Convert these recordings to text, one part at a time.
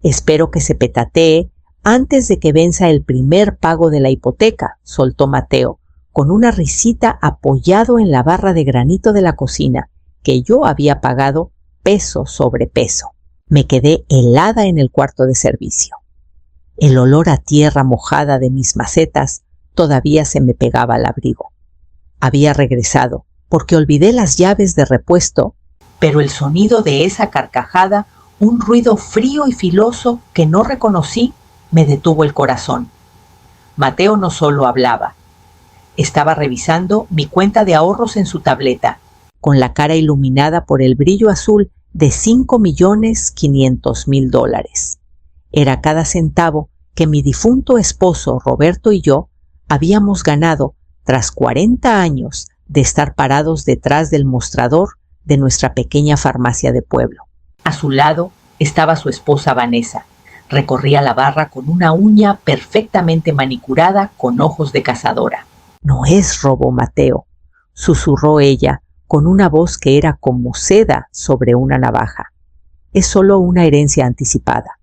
Espero que se petatee antes de que venza el primer pago de la hipoteca, soltó Mateo, con una risita apoyado en la barra de granito de la cocina, que yo había pagado peso sobre peso. Me quedé helada en el cuarto de servicio. El olor a tierra mojada de mis macetas todavía se me pegaba al abrigo. Había regresado, porque olvidé las llaves de repuesto, pero el sonido de esa carcajada, un ruido frío y filoso que no reconocí, me detuvo el corazón. Mateo no solo hablaba. Estaba revisando mi cuenta de ahorros en su tableta, con la cara iluminada por el brillo azul de $5.500.000. Era cada centavo que mi difunto esposo Roberto y yo habíamos ganado tras 40 años de estar parados detrás del mostrador de nuestra pequeña farmacia de pueblo. A su lado estaba su esposa Vanessa. Recorría la barra con una uña perfectamente manicurada con ojos de cazadora. «No es robo, Mateo», susurró ella con una voz que era como seda sobre una navaja. «Es solo una herencia anticipada.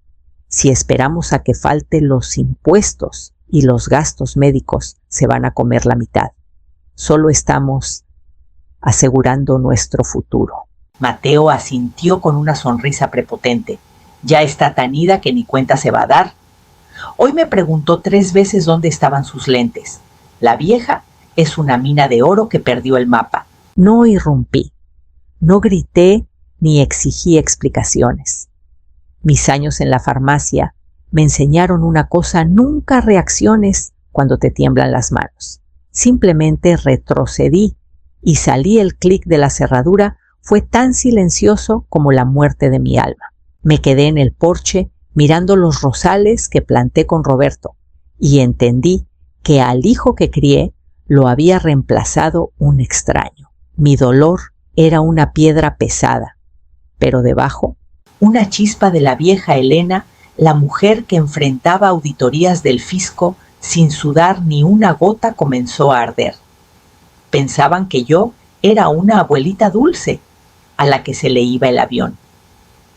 Si esperamos a que falten los impuestos y los gastos médicos, se van a comer la mitad. Solo estamos asegurando nuestro futuro». Mateo asintió con una sonrisa prepotente. «Ya está tan ida que ni cuenta se va a dar». Hoy me preguntó 3 veces dónde estaban sus lentes. La vieja es una mina de oro que perdió el mapa. No irrumpí, no grité ni exigí explicaciones. Mis años en la farmacia me enseñaron una cosa: nunca reacciones cuando te tiemblan las manos. Simplemente retrocedí y salí. El clic de la cerradura fue tan silencioso como la muerte de mi alma. Me quedé en el porche mirando los rosales que planté con Roberto y entendí que al hijo que crié lo había reemplazado un extraño. Mi dolor era una piedra pesada, pero debajo, una chispa de la vieja Elena, la mujer que enfrentaba auditorías del fisco sin sudar ni una gota, comenzó a arder. Pensaban que yo era una abuelita dulce a la que se le iba el avión.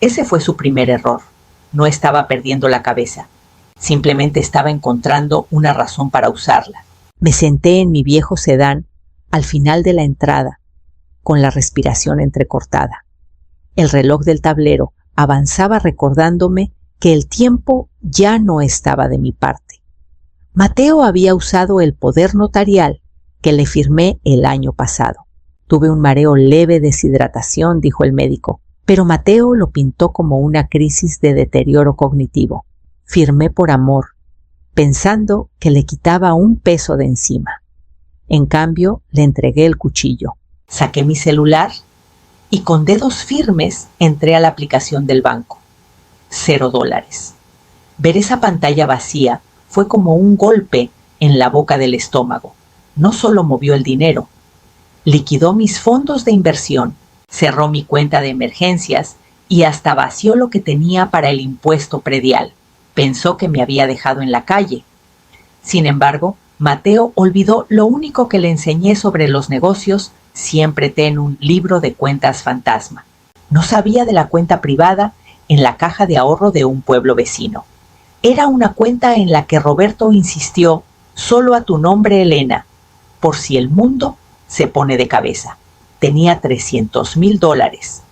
Ese fue su primer error. No estaba perdiendo la cabeza. Simplemente estaba encontrando una razón para usarla. Me senté en mi viejo sedán al final de la entrada, con la respiración entrecortada. El reloj del tablero avanzaba recordándome que el tiempo ya no estaba de mi parte. Mateo había usado el poder notarial que le firmé el año pasado. Tuve un mareo leve de deshidratación, dijo el médico, pero Mateo lo pintó como una crisis de deterioro cognitivo. Firmé por amor, pensando que le quitaba un peso de encima. En cambio, le entregué el cuchillo. Saqué mi celular y con dedos firmes entré a la aplicación del banco. $0. Ver esa pantalla vacía fue como un golpe en la boca del estómago. No solo movió el dinero, liquidó mis fondos de inversión, cerró mi cuenta de emergencias y hasta vació lo que tenía para el impuesto predial. Pensó que me había dejado en la calle. Sin embargo, Mateo olvidó lo único que le enseñé sobre los negocios. Siempre ten un libro de cuentas fantasma. No sabía de la cuenta privada en la caja de ahorro de un pueblo vecino. Era una cuenta en la que Roberto insistió: solo a tu nombre, Elena, por si el mundo se pone de cabeza. Tenía $300,000.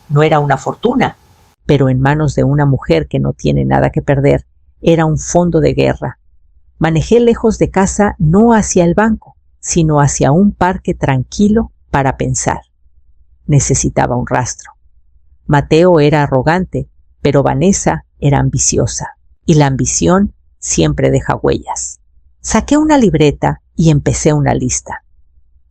No era una fortuna, pero en manos de una mujer que no tiene nada que perder, era un fondo de guerra. Manejé lejos de casa, no hacia el banco, sino hacia un parque tranquilo para pensar. Necesitaba un rastro. Mateo era arrogante, pero Vanessa era ambiciosa, y la ambición siempre deja huellas. Saqué una libreta y empecé una lista.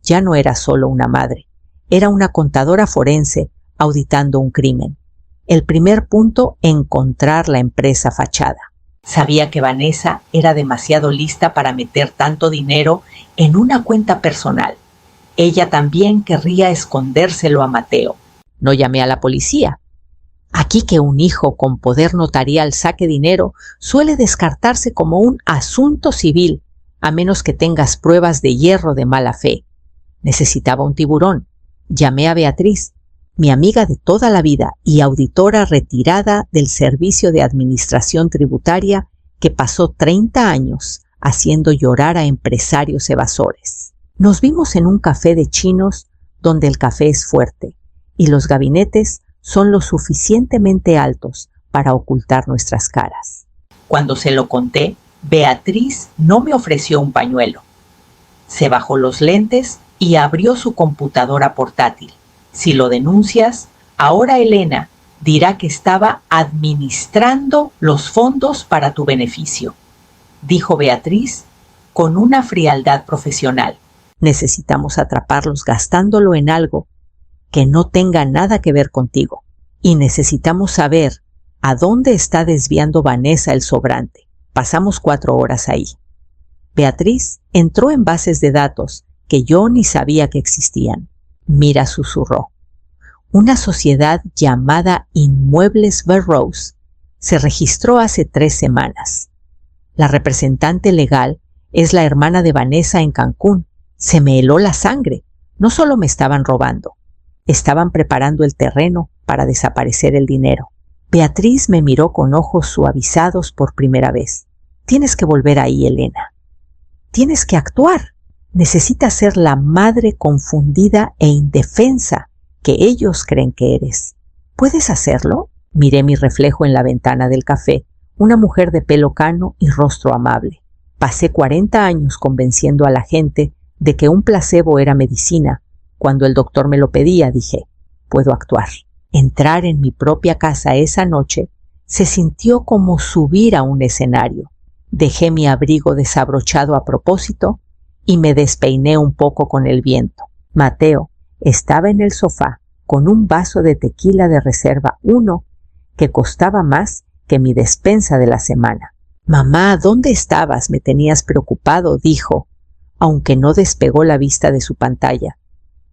Ya no era solo una madre, era una contadora forense auditando un crimen. El primer punto: encontrar la empresa fachada. Sabía que Vanessa era demasiado lista para meter tanto dinero en una cuenta personal. Ella también querría escondérselo a Mateo. No llamé a la policía. Aquí que un hijo con poder notarial saque dinero suele descartarse como un asunto civil, a menos que tengas pruebas de hierro de mala fe. Necesitaba un tiburón. Llamé a Beatriz. mi amiga de toda la vida y auditora retirada del Servicio de Administración Tributaria que pasó 30 años haciendo llorar a empresarios evasores. Nos vimos en un café de chinos donde el café es fuerte y los gabinetes son lo suficientemente altos para ocultar nuestras caras. Cuando se lo conté, Beatriz no me ofreció un pañuelo. Se bajó los lentes y abrió su computadora portátil. Si lo denuncias, ahora Elena dirá que estaba administrando los fondos para tu beneficio, dijo Beatriz con una frialdad profesional. Necesitamos atraparlos gastándolo en algo que no tenga nada que ver contigo. Y necesitamos saber a dónde está desviando Vanessa el sobrante. Pasamos 4 horas ahí. Beatriz entró en bases de datos que yo ni sabía que existían. Mira, susurró. Una sociedad llamada Inmuebles Burroughs se registró hace 3 semanas. La representante legal es la hermana de Vanessa en Cancún. Se me heló la sangre. No solo me estaban robando, estaban preparando el terreno para desaparecer el dinero. Beatriz me miró con ojos suavizados por primera vez. Tienes que volver ahí, Elena. Tienes que actuar. Necesitas ser la madre confundida e indefensa que ellos creen que eres. ¿Puedes hacerlo? Miré mi reflejo en la ventana del café, una mujer de pelo cano y rostro amable. Pasé 40 años convenciendo a la gente de que un placebo era medicina. Cuando el doctor me lo pedía, dije, puedo actuar. Entrar en mi propia casa esa noche se sintió como subir a un escenario. Dejé mi abrigo desabrochado a propósito y me despeiné un poco con el viento. Mateo estaba en el sofá con un vaso de tequila de reserva 1 que costaba más que mi despensa de la semana. Mamá, ¿dónde estabas? Me tenías preocupado, dijo, aunque no despegó la vista de su pantalla.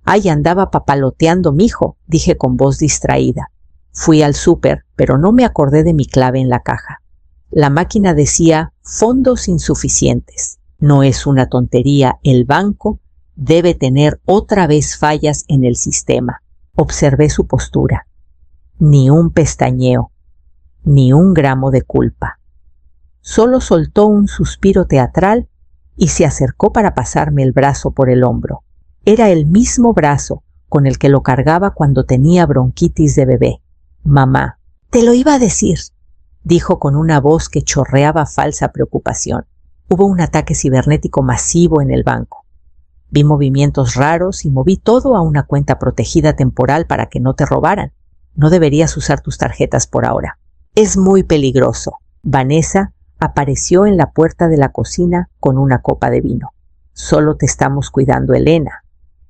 Ay, andaba papaloteando, mijo, dije con voz distraída. Fui al súper, pero no me acordé de mi clave en la caja. La máquina decía fondos insuficientes. No es una tontería, el banco debe tener otra vez fallas en el sistema. Observé su postura. Ni un pestañeo, ni un gramo de culpa. Solo soltó un suspiro teatral y se acercó para pasarme el brazo por el hombro. Era el mismo brazo con el que lo cargaba cuando tenía bronquitis de bebé. Mamá, te lo iba a decir, dijo con una voz que chorreaba falsa preocupación. Hubo un ataque cibernético masivo en el banco. Vi movimientos raros y moví todo a una cuenta protegida temporal para que no te robaran. No deberías usar tus tarjetas por ahora. Es muy peligroso. Vanessa apareció en la puerta de la cocina con una copa de vino. Solo te estamos cuidando, Elena.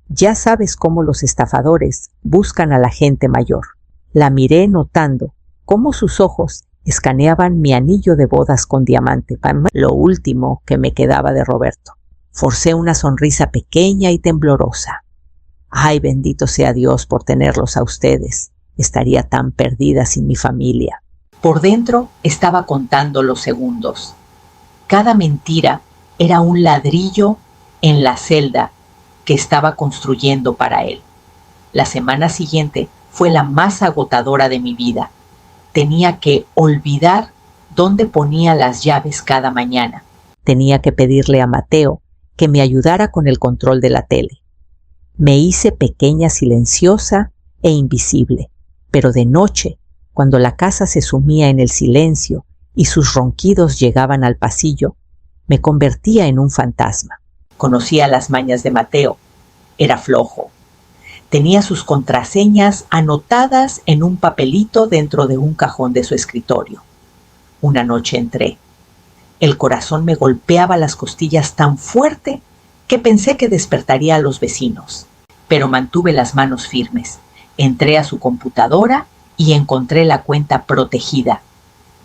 Ya sabes cómo los estafadores buscan a la gente mayor. La miré notando cómo sus ojos escaneaban mi anillo de bodas con diamante, lo último que me quedaba de Roberto. Forcé una sonrisa pequeña y temblorosa. Ay, bendito sea Dios por tenerlos a ustedes. Estaría tan perdida sin mi familia. Por dentro estaba contando los segundos. Cada mentira era un ladrillo en la celda que estaba construyendo para él. La semana siguiente fue la más agotadora de mi vida. Tenía que olvidar dónde ponía las llaves cada mañana. Tenía que pedirle a Mateo que me ayudara con el control de la tele. Me hice pequeña, silenciosa e invisible, pero de noche, cuando la casa se sumía en el silencio y sus ronquidos llegaban al pasillo, me convertía en un fantasma. Conocía las mañas de Mateo. Era flojo. Tenía sus contraseñas anotadas en un papelito dentro de un cajón de su escritorio. Una noche entré. El corazón me golpeaba las costillas tan fuerte que pensé que despertaría a los vecinos. Pero mantuve las manos firmes. Entré a su computadora y encontré la cuenta protegida.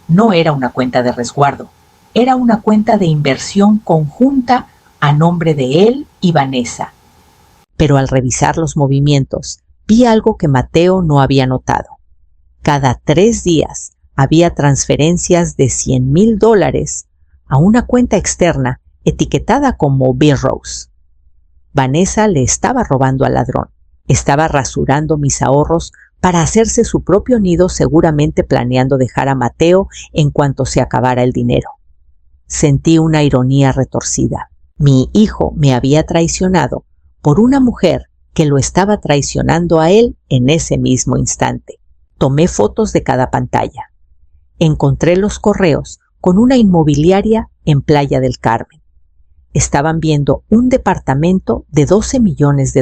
No era una cuenta de resguardo. Era una cuenta de inversión conjunta a nombre de él y Vanessa. Pero al revisar los movimientos, vi algo que Mateo no había notado. Cada 3 días había transferencias de $100,000 a una cuenta externa etiquetada como Burroughs. Vanessa le estaba robando al ladrón. Estaba rasurando mis ahorros para hacerse su propio nido, seguramente planeando dejar a Mateo en cuanto se acabara el dinero. Sentí una ironía retorcida. Mi hijo me había traicionado por una mujer que lo estaba traicionando a él en ese mismo instante. Tomé fotos de cada pantalla. Encontré los correos con una inmobiliaria en Playa del Carmen. Estaban viendo un departamento de $12 millones.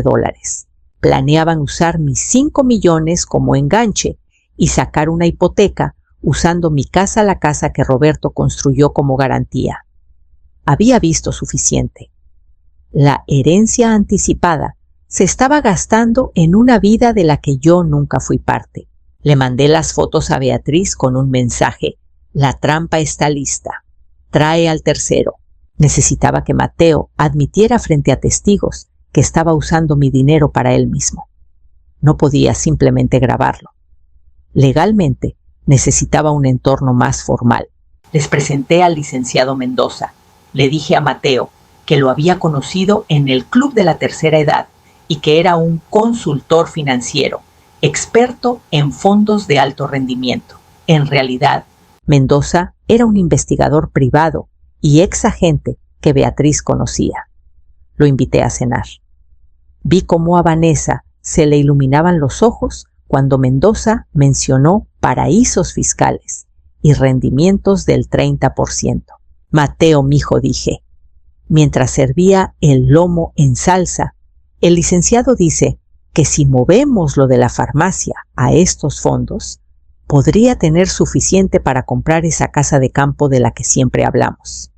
Planeaban usar mis 5 millones como enganche y sacar una hipoteca usando mi casa, la casa que Roberto construyó como garantía. Había visto suficiente. La herencia anticipada se estaba gastando en una vida de la que yo nunca fui parte. Le mandé las fotos a Beatriz con un mensaje: la trampa está lista. Trae al tercero. Necesitaba que Mateo admitiera frente a testigos que estaba usando mi dinero para él mismo. No podía simplemente grabarlo. Legalmente necesitaba un entorno más formal. Les presenté al licenciado Mendoza. Le dije a Mateo que lo había conocido en el Club de la Tercera Edad y que era un consultor financiero, experto en fondos de alto rendimiento. En realidad, Mendoza era un investigador privado y ex agente que Beatriz conocía. Lo invité a cenar. Vi cómo a Vanessa se le iluminaban los ojos cuando Mendoza mencionó paraísos fiscales y rendimientos del 30%. Mateo, mijo, dije, mientras servía el lomo en salsa, el licenciado dice que si movemos lo de la farmacia a estos fondos, podría tener suficiente para comprar esa casa de campo de la que siempre hablamos.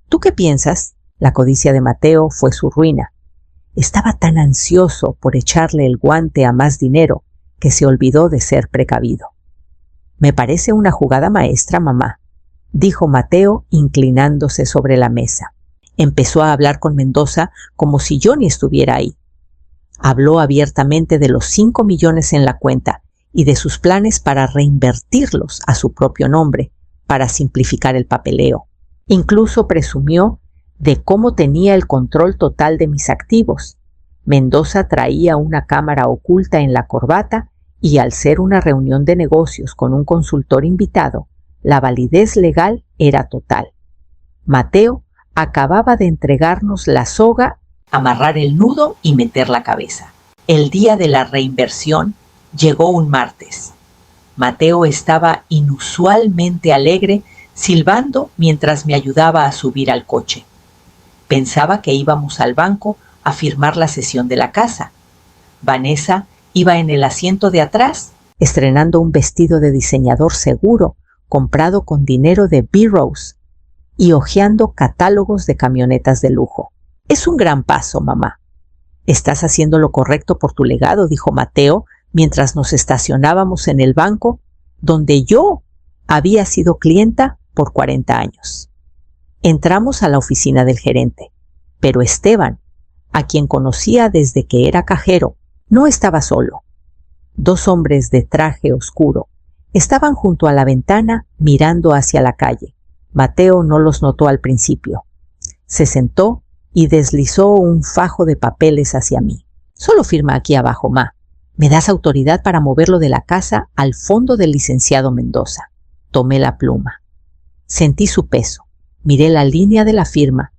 ¿Tú qué piensas? La codicia de Mateo fue su ruina. Estaba tan ansioso por echarle el guante a más dinero que se olvidó de ser precavido. Me parece una jugada maestra, mamá, dijo Mateo inclinándose sobre la mesa. Empezó a hablar con Mendoza como si yo ni estuviera ahí. Habló abiertamente de los 5 millones en la cuenta y de sus planes para reinvertirlos a su propio nombre, para simplificar el papeleo. Incluso presumió de cómo tenía el control total de mis activos. Mendoza traía una cámara oculta en la corbata y al ser una reunión de negocios con un consultor invitado, la validez legal era total. Mateo acababa de entregarnos la soga, amarrar el nudo y meter la cabeza. El día de la reinversión llegó un martes. Mateo estaba inusualmente alegre, silbando mientras me ayudaba a subir al coche. Pensaba que íbamos al banco a firmar la cesión de la casa. Vanessa iba en el asiento de atrás, estrenando un vestido de diseñador seguro, comprado con dinero de B. Rose, y hojeando catálogos de camionetas de lujo. Es un gran paso, mamá. Estás haciendo lo correcto por tu legado, dijo Mateo, mientras nos estacionábamos en el banco donde yo había sido clienta por 40 años. Entramos a la oficina del gerente, pero Esteban, a quien conocía desde que era cajero, no estaba solo. 2 hombres de traje oscuro estaban junto a la ventana mirando hacia la calle. Mateo no los notó al principio. Se sentó y deslizó un fajo de papeles hacia mí. Solo firma aquí abajo, ma. Me das autoridad para moverlo de la casa al fondo del licenciado Mendoza. Tomé la pluma. Sentí su peso. Miré la línea de la firma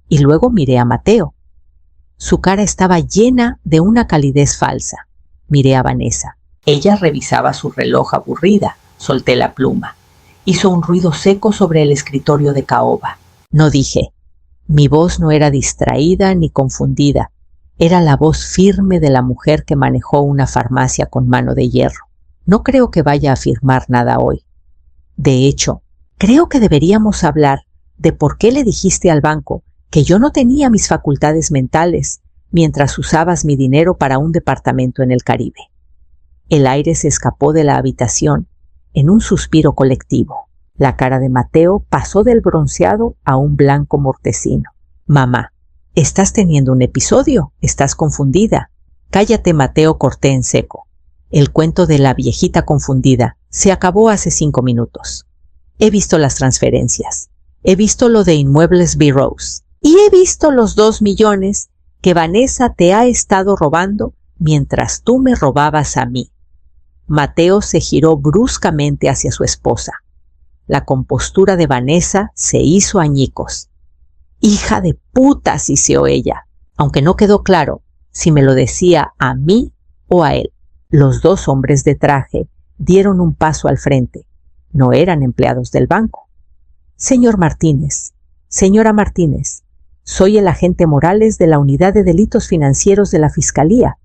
y luego miré a Mateo. Su cara estaba llena de una calidez falsa. Miré a Vanessa. Ella revisaba su reloj aburrida. Solté la pluma. Hizo un ruido seco sobre el escritorio de caoba. No dije. Mi voz no era distraída ni confundida. Era la voz firme de la mujer que manejó una farmacia con mano de hierro. No creo que vaya a firmar nada hoy. De hecho, creo que deberíamos hablar de por qué le dijiste al banco que yo no tenía mis facultades mentales mientras usabas mi dinero para un departamento en el Caribe. El aire se escapó de la habitación en un suspiro colectivo. La cara de Mateo pasó del bronceado a un blanco mortecino. Mamá, ¿estás teniendo un episodio? ¿Estás confundida? Cállate, Mateo, corté en seco. El cuento de la viejita confundida se acabó hace 5 minutos. He visto las transferencias. He visto lo de Inmuebles B. Rose. Y he visto los 2 millones que Vanessa te ha estado robando mientras tú me robabas a mí. Mateo se giró bruscamente hacia su esposa. La compostura de Vanessa se hizo añicos. «¡Hija de puta!», siseó ella, aunque no quedó claro si me lo decía a mí o a él. Los dos hombres de traje dieron un paso al frente. No eran empleados del banco. «Señor Martínez, señora Martínez, soy el agente Morales de la Unidad de Delitos Financieros de la Fiscalía»,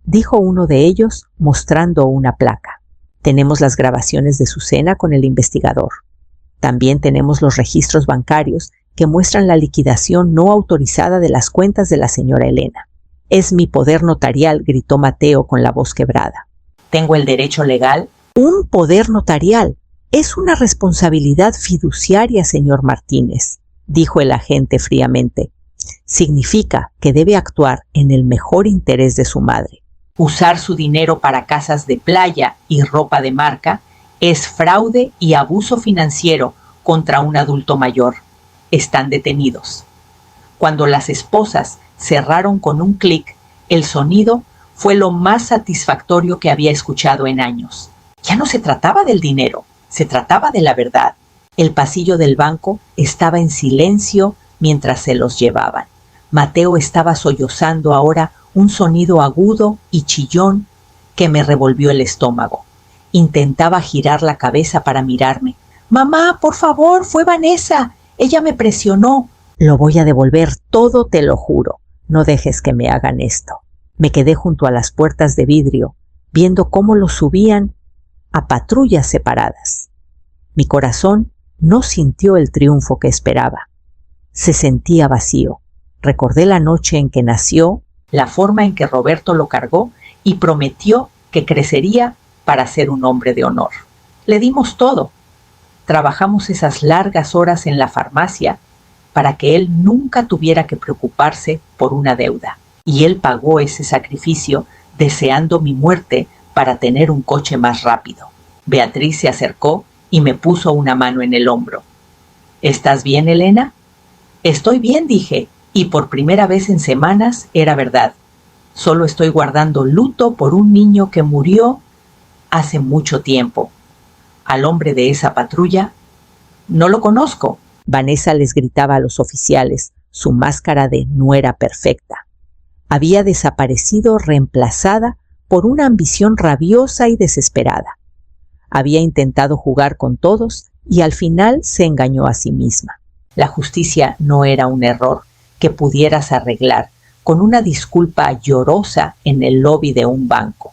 dijo uno de ellos mostrando una placa. «Tenemos las grabaciones de su cena con el investigador. También tenemos los registros bancarios que muestran la liquidación no autorizada de las cuentas de la señora Elena». «Es mi poder notarial», gritó Mateo con la voz quebrada. «¿Tengo el derecho legal?» «Un poder notarial. Es una responsabilidad fiduciaria, señor Martínez», dijo el agente fríamente. «Significa que debe actuar en el mejor interés de su madre. Usar su dinero para casas de playa y ropa de marca es fraude y abuso financiero contra un adulto mayor. Están detenidos». Cuando las esposas cerraron con un clic, el sonido fue lo más satisfactorio que había escuchado en años. Ya no se trataba del dinero, se trataba de la verdad. El pasillo del banco estaba en silencio mientras se los llevaban. Mateo estaba sollozando ahora un sonido agudo y chillón que me revolvió el estómago. Intentaba girar la cabeza para mirarme. «Mamá, por favor, fue Vanessa. Ella me presionó». «Lo voy a devolver todo, te lo juro. No dejes que me hagan esto». Me quedé junto a las puertas de vidrio, viendo cómo los subían a patrullas separadas. Mi corazón no sintió el triunfo que esperaba. Se sentía vacío. Recordé la noche en que nació, la forma en que Roberto lo cargó y prometió que crecería para ser un hombre de honor. Le dimos todo. Trabajamos esas largas horas en la farmacia para que él nunca tuviera que preocuparse por una deuda. Y él pagó ese sacrificio deseando mi muerte para tener un coche más rápido. Beatriz se acercó y me puso una mano en el hombro. «¿Estás bien, Elena?» «Estoy bien», dije, y por primera vez en semanas era verdad. Solo estoy guardando luto por un niño que murió hace mucho tiempo. Al hombre de esa patrulla no lo conozco». Vanessa les gritaba a los oficiales. Su máscara de nuera perfecta había desaparecido, reemplazada por una ambición rabiosa y desesperada. Había intentado jugar con todos y al final se engañó a sí misma. La justicia no era un error que pudieras arreglar con una disculpa llorosa en el lobby de un banco.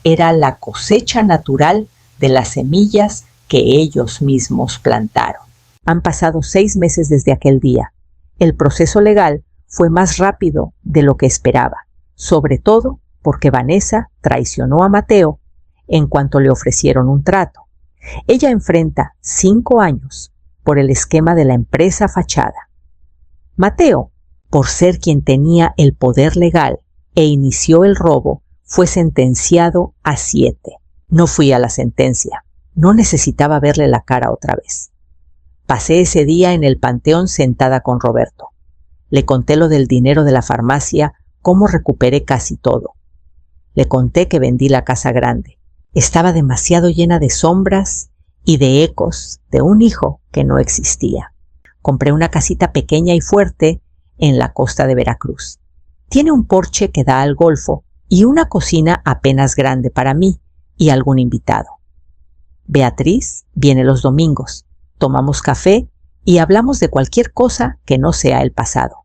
Era la cosecha natural de las semillas que ellos mismos plantaron. Han pasado 6 meses desde aquel día. El proceso legal fue más rápido de lo que esperaba, sobre todo porque Vanessa traicionó a Mateo en cuanto le ofrecieron un trato. Ella enfrenta 5 años por el esquema de la empresa fachada. Mateo, por ser quien tenía el poder legal e inició el robo, fue sentenciado a 7. No fui a la sentencia. No necesitaba verle la cara otra vez. Pasé ese día en el panteón sentada con Roberto. Le conté lo del dinero de la farmacia, cómo recuperé casi todo. Le conté que vendí la casa grande. Estaba demasiado llena de sombras y de ecos de un hijo que no existía. Compré una casita pequeña y fuerte en la costa de Veracruz. Tiene un porche que da al golfo y una cocina apenas grande para mí y algún invitado. Beatriz viene los domingos, tomamos café y hablamos de cualquier cosa que no sea el pasado.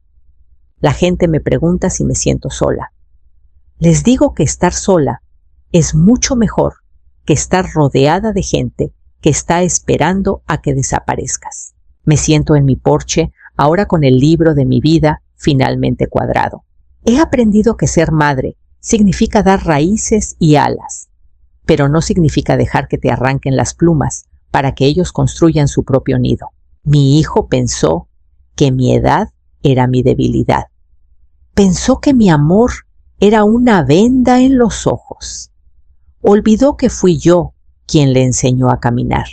La gente me pregunta si me siento sola. Les digo que estar sola es mucho mejor que estar rodeada de gente que está esperando a que desaparezcas. Me siento en mi porche, ahora con el libro de mi vida finalmente cuadrado. He aprendido que ser madre significa dar raíces y alas, pero no significa dejar que te arranquen las plumas para que ellos construyan su propio nido. Mi hijo pensó que mi edad era mi debilidad. Pensó que mi amor era una venda en los ojos. Olvidó que fui yo quien le enseñó a caminar.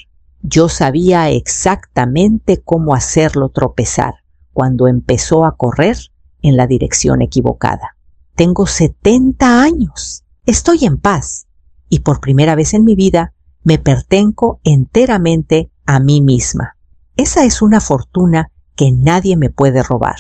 Yo sabía exactamente cómo hacerlo tropezar cuando empezó a correr en la dirección equivocada. Tengo 70 años. Estoy en paz y por primera vez en mi vida me pertenezco enteramente a mí misma. Esa es una fortuna que nadie me puede robar.